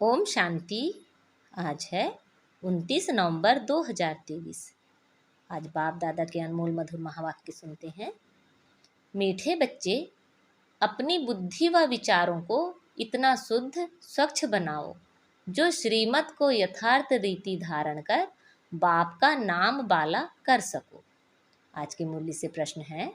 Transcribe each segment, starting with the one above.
ओम शांति। आज है 29 नवंबर 2023। आज बाप दादा के अनमोल मधुर महावाक्य सुनते हैं। मीठे बच्चे, अपनी बुद्धि व विचारों को इतना शुद्ध स्वच्छ बनाओ जो श्रीमत को यथार्थ रीति धारण कर बाप का नाम बाला कर सको। आज के मूल्य से प्रश्न है,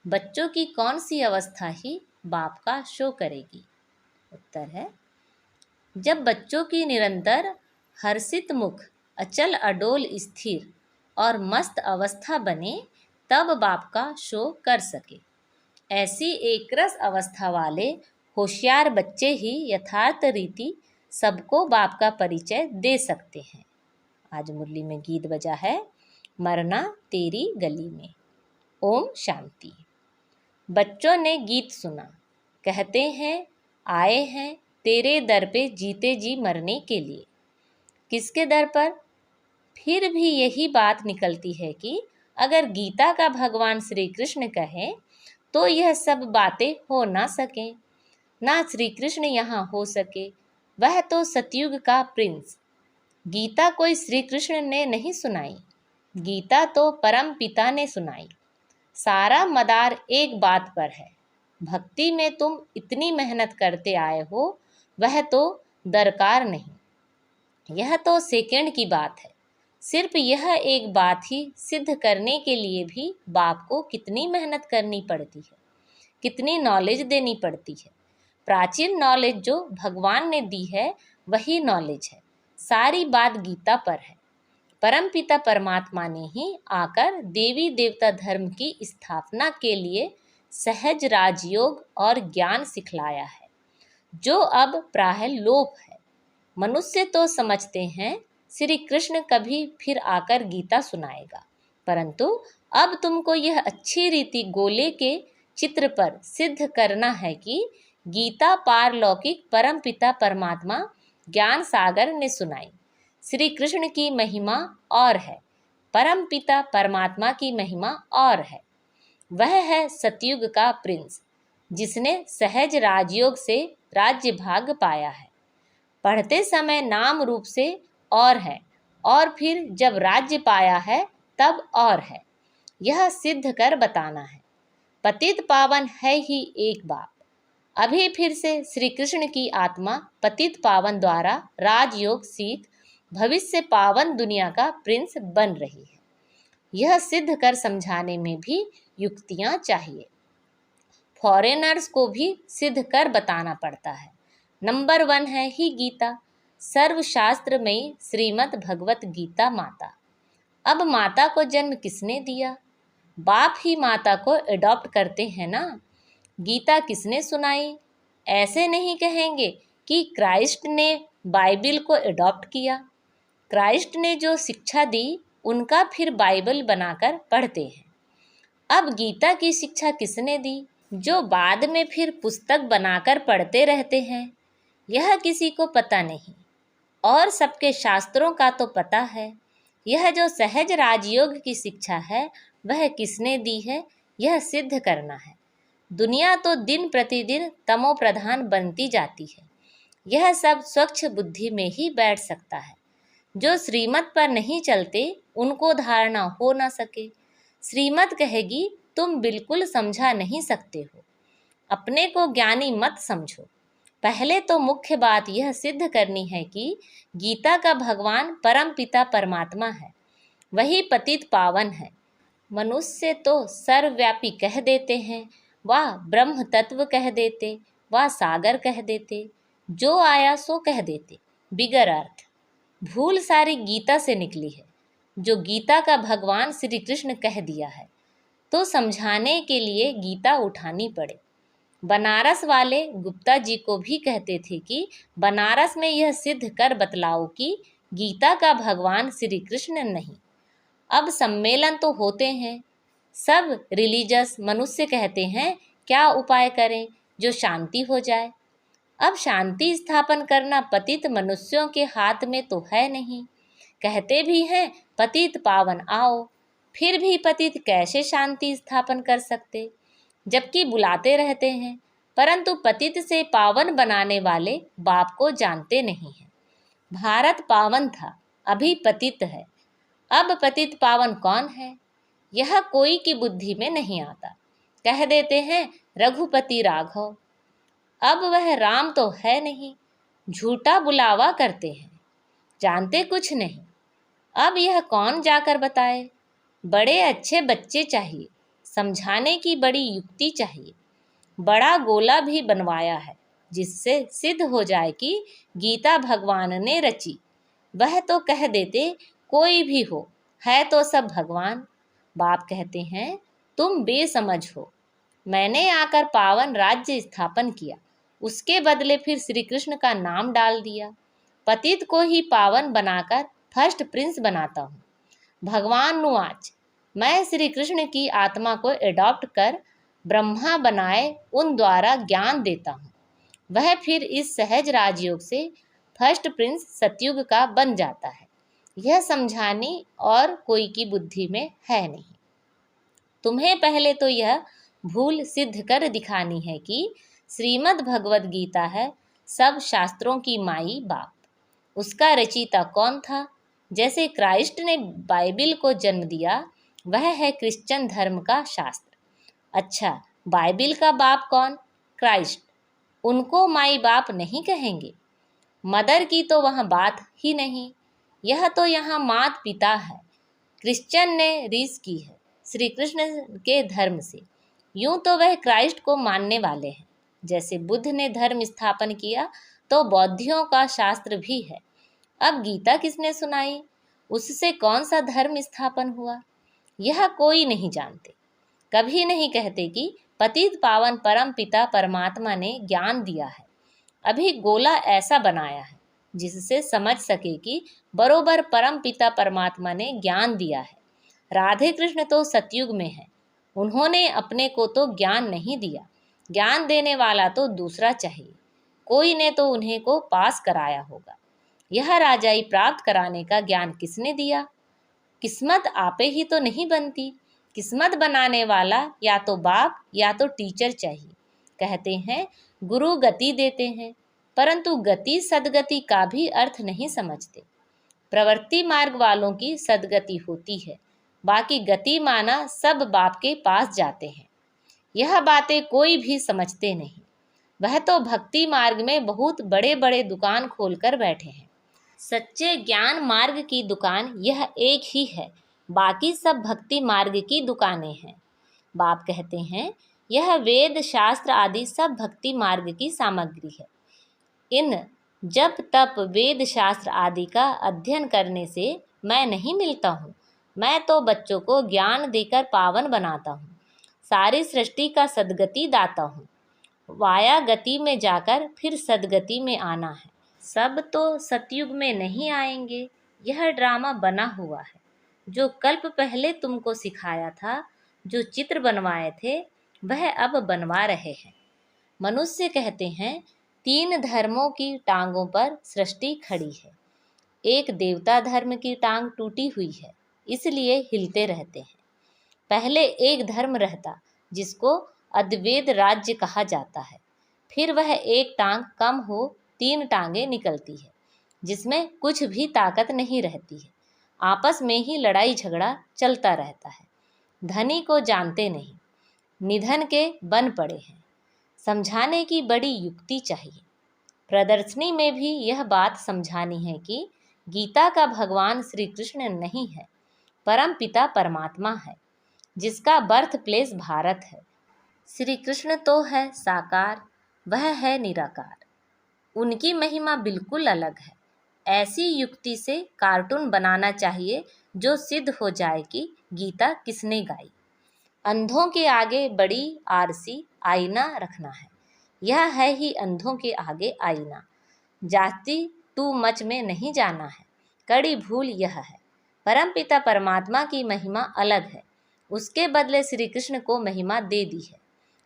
बच्चों की कौन सी अवस्था ही बाप का शो करेगी? उत्तर है, जब बच्चों की निरंतर हर्षित मुख अचल अडोल स्थिर और मस्त अवस्था बने, तब बाप का शो कर सके। ऐसी एकरस अवस्था वाले होशियार बच्चे ही यथार्थ रीति सबको बाप का परिचय दे सकते हैं। आज मुरली में गीत बजा है, मरना तेरी गली में। ओम शांति। बच्चों ने गीत सुना, कहते हैं आए हैं तेरे दर पे जीते जी मरने के लिए। किसके दर पर? फिर भी यही बात निकलती है कि अगर गीता का भगवान श्री कृष्ण कहें तो यह सब बातें हो ना सकें, ना श्री कृष्ण यहाँ हो सके। वह तो सतयुग का प्रिंस। गीता कोई श्री कृष्ण ने नहीं सुनाई, गीता तो परम पिता ने सुनाई। सारा मदार एक बात पर है, भक्ति में तुम इतनी मेहनत करते आए हो, वह तो दरकार नहीं। यह तो सेकंड की बात है। सिर्फ यह एक बात ही सिद्ध करने के लिए भी बाप को कितनी मेहनत करनी पड़ती है, कितनी नॉलेज देनी पड़ती है। प्राचीन नॉलेज जो भगवान ने दी है वही नॉलेज है। सारी बात गीता पर है। परमपिता परमात्मा ने ही आकर देवी देवता धर्म की स्थापना के लिए सहज राजयोग और ज्ञान सिखलाया है, जो अब प्राय लोप है। मनुष्य तो समझते हैं श्री कृष्ण कभी फिर आकर गीता सुनाएगा, परंतु अब तुमको यह अच्छी रीति गोले के चित्र पर सिद्ध करना है कि गीता पारलौकिक परमपिता परमात्मा ज्ञान सागर ने सुनाई। श्री कृष्ण की महिमा और है, परमपिता परमात्मा की महिमा और है। वह है सतयुग का प्रिंस, जिसने सहज राजयोग से राज्य भाग पाया है। पढ़ते समय नाम रूप से और है, और फिर जब राज्य पाया है तब और है। यह सिद्ध कर बताना है। पतित पावन है ही एक बाप। अभी फिर से श्री कृष्ण की आत्मा पतित पावन द्वारा राजयोग सीख भविष्य पावन दुनिया का प्रिंस बन रही है। यह सिद्ध कर समझाने में भी युक्तियां चाहिए। फॉरेनर्स को भी सिद्ध कर बताना पड़ता है। नंबर 1 है ही गीता, सर्वशास्त्र में श्रीमद् भगवत गीता माता। अब माता को जन्म किसने दिया? बाप ही माता को अडॉप्ट करते हैं ना। गीता किसने सुनाई? ऐसे नहीं कहेंगे कि क्राइस्ट ने बाइबल को अडॉप्ट किया। क्राइस्ट ने जो शिक्षा दी उनका फिर बाइबल बनाकर पढ़ते हैं। अब गीता की शिक्षा किसने दी, जो बाद में फिर पुस्तक बनाकर पढ़ते रहते हैं? यह किसी को पता नहीं, और सबके शास्त्रों का तो पता है। यह जो सहज राजयोग की शिक्षा है वह किसने दी है, यह सिद्ध करना है। दुनिया तो दिन प्रतिदिन तमो प्रधान बनती जाती है। यह सब स्वच्छ बुद्धि में ही बैठ सकता है। जो श्रीमत पर नहीं चलते उनको धारणा हो ना सके। श्रीमत कहेगी तुम बिल्कुल समझा नहीं सकते हो, अपने को ज्ञानी मत समझो। पहले तो मुख्य बात यह सिद्ध करनी है कि गीता का भगवान परम पिता परमात्मा है, वही पतित पावन है। मनुष्य तो सर्वव्यापी कह देते हैं, वह ब्रह्म तत्व कह देते, वह सागर कह देते, जो आया सो कह देते, बिगर अर्थ। भूल सारी गीता से निकली है, जो गीता का भगवान श्री कृष्ण कह दिया है, तो समझाने के लिए गीता उठानी पड़े। बनारस वाले गुप्ता जी को भी कहते थे कि बनारस में यह सिद्ध कर बतलाओ कि गीता का भगवान श्री कृष्ण नहीं। अब सम्मेलन तो होते हैं, सब रिलीजियस मनुष्य कहते हैं क्या उपाय करें जो शांति हो जाए। अब शांति स्थापन करना पतित मनुष्यों के हाथ में तो है नहीं। कहते भी हैं पतित पावन आओ, फिर भी पतित कैसे शांति स्थापन कर सकते, जबकि बुलाते रहते हैं। परंतु पतित से पावन बनाने वाले बाप को जानते नहीं हैं। भारत पावन था, अभी पतित है। अब पतित पावन कौन है, यह कोई की बुद्धि में नहीं आता। कह देते हैं रघुपति राघव, अब वह राम तो है नहीं, झूठा बुलावा करते हैं, जानते कुछ नहीं। अब यह कौन जाकर बताए, बड़े अच्छे बच्चे चाहिए, समझाने की बड़ी युक्ति चाहिए। बड़ा गोला भी बनवाया है, जिससे सिद्ध हो जाए कि गीता भगवान ने रची। वह तो कह देते कोई भी हो, है तो सब भगवान। बाप कहते हैं तुम बेसमझ हो, मैंने आकर पावन राज्य स्थापन किया, उसके बदले फिर श्री कृष्ण का नाम डाल दिया। पतित को ही पावन बनाकर फर्स्ट प्रिंस बनाता हूँ। भगवान नुआच, मैं श्री कृष्ण की आत्मा को एडॉप्ट कर ब्रह्मा बनाए उन द्वारा ज्ञान देता हूँ। वह फिर इस सहज राजयोग से फर्स्ट प्रिंस सतयुग का बन जाता है। यह समझानी और कोई की बुद्धि में है नहीं। तुम्हें पहले तो यह भूल सिद्ध कर दिखानी है कि श्रीमद् भगवद गीता है सब शास्त्रों की माई बाप। उसका रचयिता कौन था? जैसे क्राइस्ट ने बाइबिल को जन्म दिया, वह है क्रिश्चियन धर्म का शास्त्र। अच्छा, बाइबिल का बाप कौन? क्राइस्ट। उनको माई बाप नहीं कहेंगे। मदर की तो वहाँ बात ही नहीं। यह तो यहाँ मात पिता है। क्रिश्चियन ने रीस की है श्री कृष्ण के धर्म से। यूं तो वह क्राइस्ट को मानने वाले हैं। जैसे बुद्ध ने धर्म स्थापन किया तो बौद्धियों का शास्त्र भी है। अब गीता किसने सुनाई, उससे कौन सा धर्म स्थापन हुआ, यह कोई नहीं जानते। कभी नहीं कहते कि पतित पावन परम पिता परमात्मा ने ज्ञान दिया है। अभी गोला ऐसा बनाया है जिससे समझ सके कि बरोबर परम पिता परमात्मा ने ज्ञान दिया है। राधे कृष्ण तो सतयुग में है, उन्होंने अपने को तो ज्ञान नहीं दिया। ज्ञान देने वाला तो दूसरा चाहिए, कोई ने तो उन्हें को पास कराया होगा। यह राजाई प्राप्त कराने का ज्ञान किसने दिया? किस्मत आपे ही तो नहीं बनती। किस्मत बनाने वाला या तो बाप या तो टीचर चाहिए। कहते हैं गुरु गति देते हैं, परंतु गति सदगति का भी अर्थ नहीं समझते। प्रवृत्ति मार्ग वालों की सदगति होती है, बाकी गति माना सब बाप के पास जाते हैं। यह बातें कोई भी समझते नहीं। वह तो भक्ति मार्ग में बहुत बड़े बड़े दुकान खोलकर बैठे हैं। सच्चे ज्ञान मार्ग की दुकान यह एक ही है, बाकी सब भक्ति मार्ग की दुकानें हैं। बाप कहते हैं यह वेद शास्त्र आदि सब भक्ति मार्ग की सामग्री है। इन जप तप वेद शास्त्र आदि का अध्ययन करने से मैं नहीं मिलता हूँ। मैं तो बच्चों को ज्ञान देकर पावन बनाता हूँ। सारी सृष्टि का सदगति दाता हूँ। वाया गति में जाकर फिर सदगति में आना है। सब तो सतयुग में नहीं आएंगे, यह ड्रामा बना हुआ है। जो कल्प पहले तुमको सिखाया था, जो चित्र बनवाए थे, वह अब बनवा रहे हैं। मनुष्य कहते हैं 3 धर्मों की टांगों पर सृष्टि खड़ी है। एक देवता धर्म की टांग टूटी हुई है, इसलिए हिलते रहते हैं। पहले एक धर्म रहता जिसको अद्वैत राज्य कहा जाता है, फिर वह एक टांग कम हो 3 टांगें निकलती है, जिसमें कुछ भी ताकत नहीं रहती है। आपस में ही लड़ाई झगड़ा चलता रहता है। धनी को जानते नहीं, निधन के बन पड़े हैं। समझाने की बड़ी युक्ति चाहिए। प्रदर्शनी में भी यह बात समझानी है कि गीता का भगवान श्री कृष्ण नहीं है, परम पिता परमात्मा है, जिसका बर्थ प्लेस भारत है। श्री कृष्ण तो है साकार, वह है निराकार। उनकी महिमा बिल्कुल अलग है। ऐसी युक्ति से कार्टून बनाना चाहिए जो सिद्ध हो जाए कि गीता किसने गाई। अंधों के आगे बड़ी आरसी आईना रखना है। यह है ही अंधों के आगे आईना। जाति टू मच में नहीं जाना है। कड़ी भूल यह है। परमपिता परमात्मा की महिमा अलग है, उसके बदले श्री कृष्ण को महिमा दे दी है।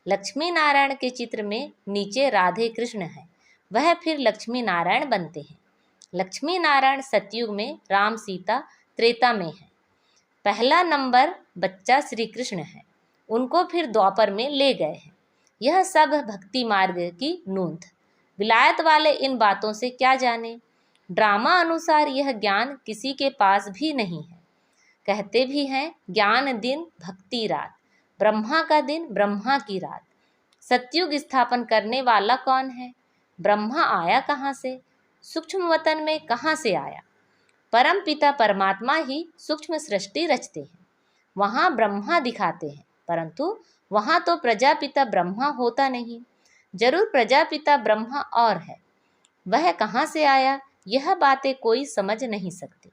लक्ष्मी नारायण के चित्र में नीचे राधे कृष्ण है, वह फिर लक्ष्मी नारायण बनते हैं। लक्ष्मी नारायण सतयुग में, राम सीता त्रेता में है। पहला नंबर बच्चा श्री कृष्ण है, उनको फिर द्वापर में ले गए हैं। यह सब भक्ति मार्ग की नूंद। विलायत वाले इन बातों से क्या जाने। ड्रामा अनुसार यह ज्ञान किसी के पास भी नहीं है। कहते भी हैं ज्ञान दिन भक्ति रात, ब्रह्मा का दिन ब्रह्मा की रात। सतयुग स्थापन करने वाला कौन है? ब्रह्मा आया कहाँ से? सूक्ष्म वतन में कहाँ से आया? परम पिता परमात्मा ही सूक्ष्म सृष्टि रचते हैं, वहाँ ब्रह्मा दिखाते हैं, परंतु वहाँ तो प्रजापिता ब्रह्मा होता नहीं। जरूर प्रजापिता ब्रह्मा और है, वह कहाँ से आया? यह बातें कोई समझ नहीं सकते।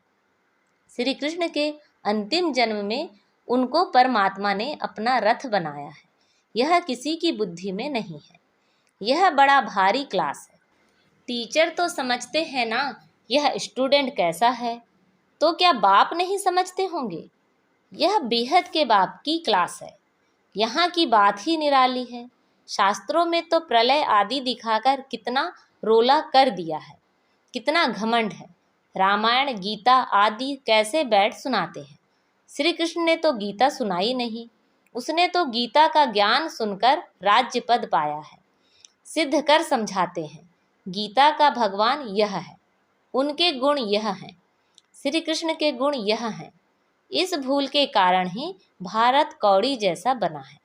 श्री कृष्ण के अंतिम जन्म में उनको परमात्मा ने अपना रथ बनाया है, यह किसी की बुद्धि में नहीं है। यह बड़ा भारी क्लास है। टीचर तो समझते हैं ना यह स्टूडेंट कैसा है, तो क्या बाप नहीं समझते होंगे? यह बेहद के बाप की क्लास है। यहाँ की बात ही निराली है। शास्त्रों में तो प्रलय आदि दिखाकर कितना रोला कर दिया है, कितना घमंड है। रामायण गीता आदि कैसे बैठ सुनाते हैं। श्री कृष्ण ने तो गीता सुनाई नहीं, उसने तो गीता का ज्ञान सुनकर राज्य पद पाया है। सिद्ध कर समझाते हैं गीता का भगवान यह है, उनके गुण यह हैं, श्री कृष्ण के गुण यह हैं। इस भूल के कारण ही भारत कौड़ी जैसा बना है।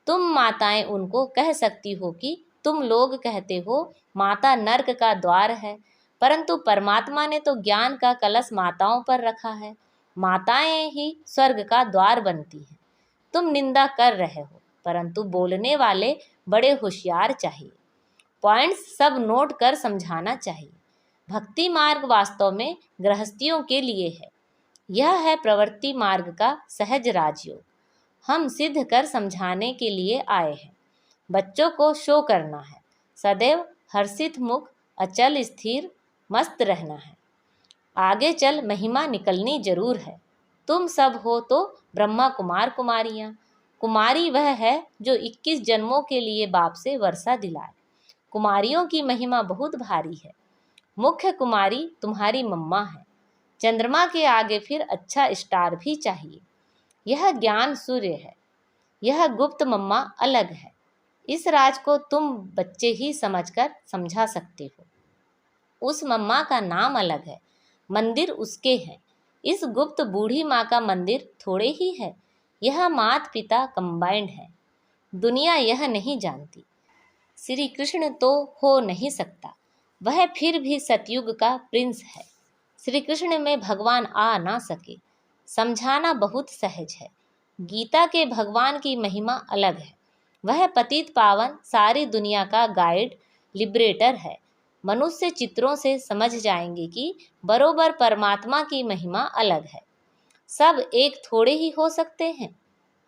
तुम माताएं उनको कह सकती हो कि तुम लोग कहते हो माता नर्क का द्वार है, परंतु परमात्मा ने तो ज्ञान का कलश माताओं पर रखा है, माताएं ही स्वर्ग का द्वार बनती हैं। तुम निंदा कर रहे हो, परंतु बोलने वाले बड़े होशियार चाहिए। पॉइंट्स सब नोट कर समझाना चाहिए। भक्ति मार्ग वास्तव में गृहस्थियों के लिए है। यह है प्रवृत्ति मार्ग का सहज राजयोग। हम सिद्ध कर समझाने के लिए आए हैं। बच्चों को शो करना है, सदैव हर्षित मुख, अचल स्थिर मस्त रहना है। आगे चल महिमा निकलनी जरूर है। तुम सब हो तो ब्रह्मा कुमार कुमारियाँ। कुमारी वह है जो 21 जन्मों के लिए बाप से वर्षा दिलाए। कुमारियों की महिमा बहुत भारी है। मुख्य कुमारी तुम्हारी मम्मा है। चंद्रमा के आगे फिर अच्छा स्टार भी चाहिए। यह ज्ञान सूर्य है, यह गुप्त मम्मा अलग है। इस राज को तुम बच्चे ही समझकर समझा सकते हो। उस मम्मा का नाम अलग है, मंदिर उसके हैं। इस गुप्त बूढ़ी माँ का मंदिर थोड़े ही है, यह मात पिता कंबाइंड है। दुनिया यह नहीं जानती। श्री कृष्ण तो हो नहीं सकता, वह फिर भी सतयुग का प्रिंस है। श्री कृष्ण में भगवान आ ना सके, समझाना बहुत सहज है। गीता के भगवान की महिमा अलग है। वह पतित पावन सारी दुनिया का गाइड लिबरेटर है। मनुष्य चित्रों से समझ जाएंगे कि बरोबर परमात्मा की महिमा अलग है। सब एक थोड़े ही हो सकते हैं।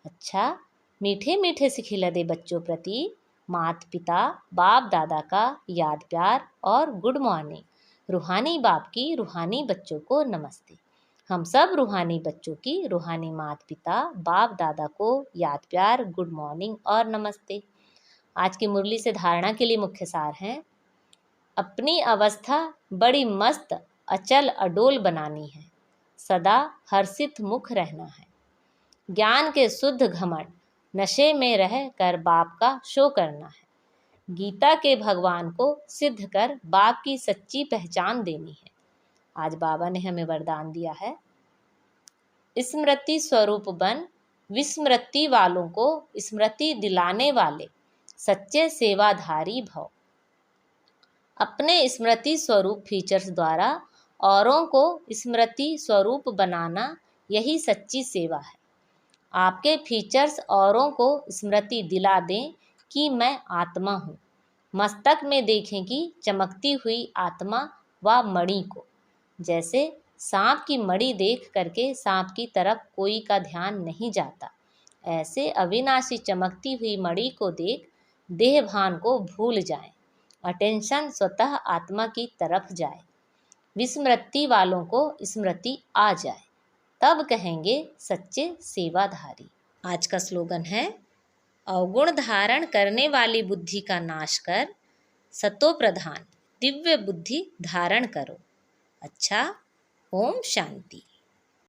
अच्छा, मीठे मीठे से खिला दे बच्चों प्रति मात पिता बाप दादा का याद प्यार और गुड मॉर्निंग। रूहानी बाप की रूहानी बच्चों को नमस्ते। हम सब रूहानी बच्चों की रूहानी मात पिता बाप दादा को याद प्यार गुड मॉर्निंग और नमस्ते। आज की मुरली से धारणा के लिए मुख्य सार हैं। अपनी अवस्था बड़ी मस्त अचल अडोल बनानी है, सदा हर्षित मुख रहना है। ज्ञान के शुद्ध घमंड नशे में रह कर बाप का शो करना है। गीता के भगवान को सिद्ध कर बाप की सच्ची पहचान देनी है। आज बाबा ने हमें वरदान दिया है, स्मृति स्वरूप बन, विस्मृति वालों को स्मृति दिलाने वाले सच्चे सेवाधारी भव। अपने स्मृति स्वरूप फीचर्स द्वारा औरों को स्मृति स्वरूप बनाना, यही सच्ची सेवा है। आपके फीचर्स औरों को स्मृति दिला दें कि मैं आत्मा हूँ। मस्तक में देखें कि चमकती हुई आत्मा व मणि को। जैसे सांप की मणि देख करके सांप की तरफ कोई का ध्यान नहीं जाता, ऐसे अविनाशी चमकती हुई मणि को देख देह भान को भूल जाएं, अटेंशन स्वतः आत्मा की तरफ जाए। विस्मृति वालों को स्मृति आ जाए, तब कहेंगे सच्चे सेवाधारी। आज का स्लोगन है, अवगुण धारण करने वाली बुद्धि का नाश कर, सतो प्रधान दिव्य बुद्धि धारण करो। अच्छा, ओम शांति।